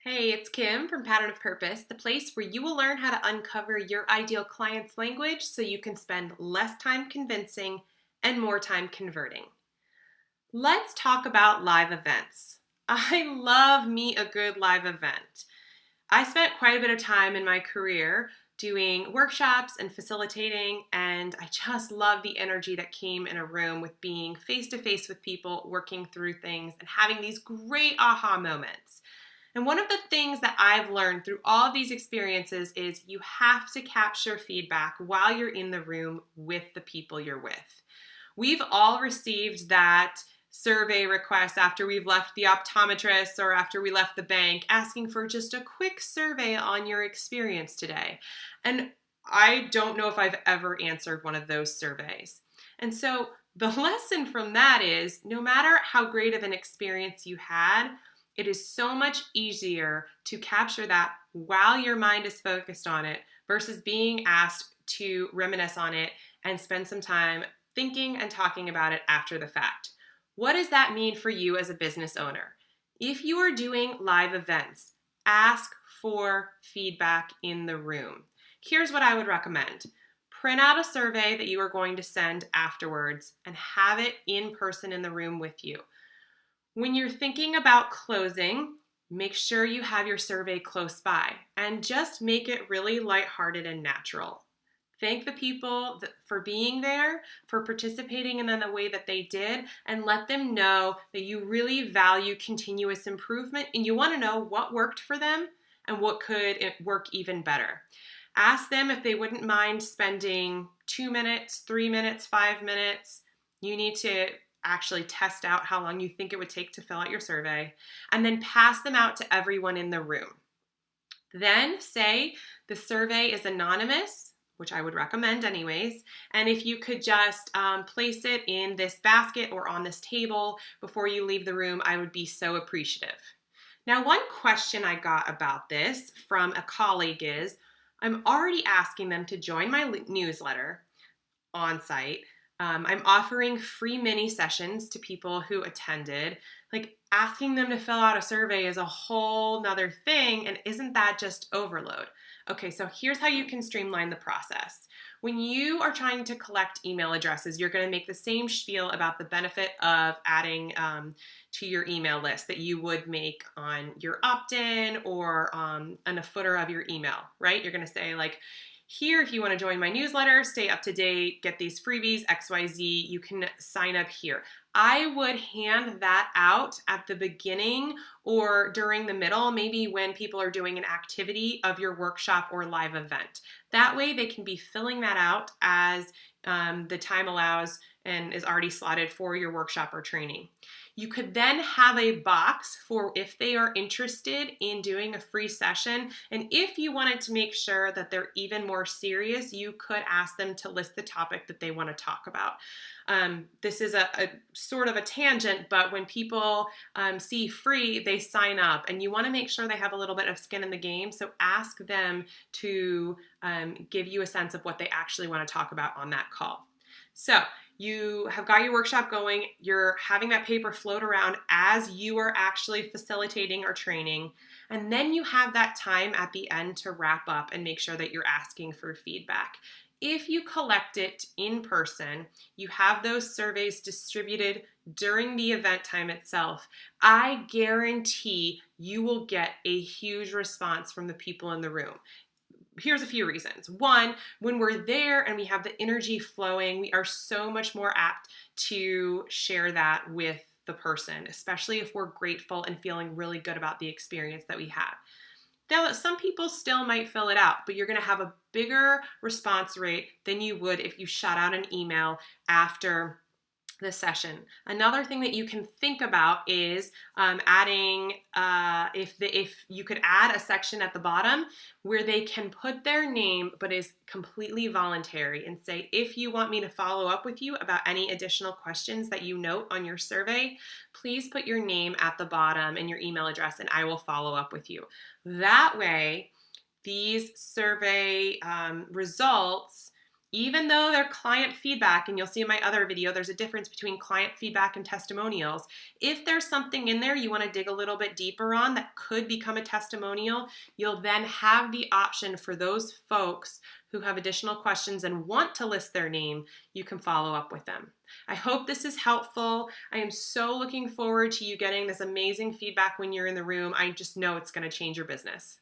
Hey, it's Kim from Pattern of Purpose, the place where you will learn how to uncover your ideal client's language so you can spend less time convincing and more time converting. Let's talk about live events. I love me a good live event. I spent quite a bit of time in my career doing workshops and facilitating, and I just love the energy that came in a room with being face to face with people, working through things, and having these great aha moments. And one of the things that I've learned through all of these experiences is you have to capture feedback while you're in the room with the people you're with. We've all received that survey request after we've left the optometrist or after we left the bank asking for just a quick survey on your experience today. And I don't know if I've ever answered one of those surveys. And so the lesson from that is no matter how great of an experience you had, it is so much easier to capture that while your mind is focused on it versus being asked to reminisce on it and spend some time thinking and talking about it after the fact. What does that mean for you as a business owner? If you are doing live events, ask for feedback in the room. Here's what I would recommend. Print out a survey that you are going to send afterwards and have it in person in the room with you. When you're thinking about closing, make sure you have your survey close by and just make it really lighthearted and natural. Thank the people for being there, for participating in the way that they did, and let them know that you really value continuous improvement and you want to know what worked for them and what could work even better. Ask them if they wouldn't mind spending 2 minutes, 3 minutes, 5 minutes. You need to actually test out how long you think it would take to fill out your survey, and then pass them out to everyone in the room. Then say the survey is anonymous, which I would recommend anyways, and if you could just place it in this basket or on this table before you leave the room, I would be so appreciative. Now, one question I got about this from a colleague is, I'm already asking them to join my newsletter on site. I'm offering free mini sessions to people who attended. Like asking them to fill out a survey is a whole nother thing, and isn't that just overload? Okay, so here's how you can streamline the process. When you are trying to collect email addresses, you're going to make the same spiel about the benefit of adding to your email list that you would make on your opt-in or on a footer of your email, right? You're going to say like, here, if you want to join my newsletter, stay up to date, get these freebies, XYZ, you can sign up here. I would hand that out at the beginning or during the middle, maybe when people are doing an activity of your workshop or live event. That way they can be filling that out as the time allows and is already slotted for your workshop or training. You could then have a box for if they are interested in doing a free session. And if you wanted to make sure that they're even more serious, you could ask them to list the topic that they want to talk about. This is a sort of a tangent, but when people see free, they sign up, and you want to make sure they have a little bit of skin in the game. So ask them to give you a sense of what they actually want to talk about on that call. So you have got your workshop going, you're having that paper float around as you are actually facilitating or training, and then you have that time at the end to wrap up and make sure that you're asking for feedback. If you collect it in person, you have those surveys distributed during the event time itself, I guarantee you will get a huge response from the people in the room. Here's a few reasons. One, when we're there and we have the energy flowing, we are so much more apt to share that with the person, especially if we're grateful and feeling really good about the experience that we had. Now, some people still might fill it out, but you're going to have a bigger response rate than you would if you shot out an email after the session. Another thing that you can think about is adding, if you could add a section at the bottom where they can put their name but is completely voluntary and say, if you want me to follow up with you about any additional questions that you note on your survey, please put your name at the bottom and your email address and I will follow up with you. That way, these survey results, Even though they're client feedback, and you'll see in my other video, there's a difference between client feedback and testimonials. If there's something in there you want to dig a little bit deeper on that could become a testimonial, you'll then have the option for those folks who have additional questions and want to list their name, you can follow up with them. I hope this is helpful. I am so looking forward to you getting this amazing feedback when you're in the room. I just know it's going to change your business.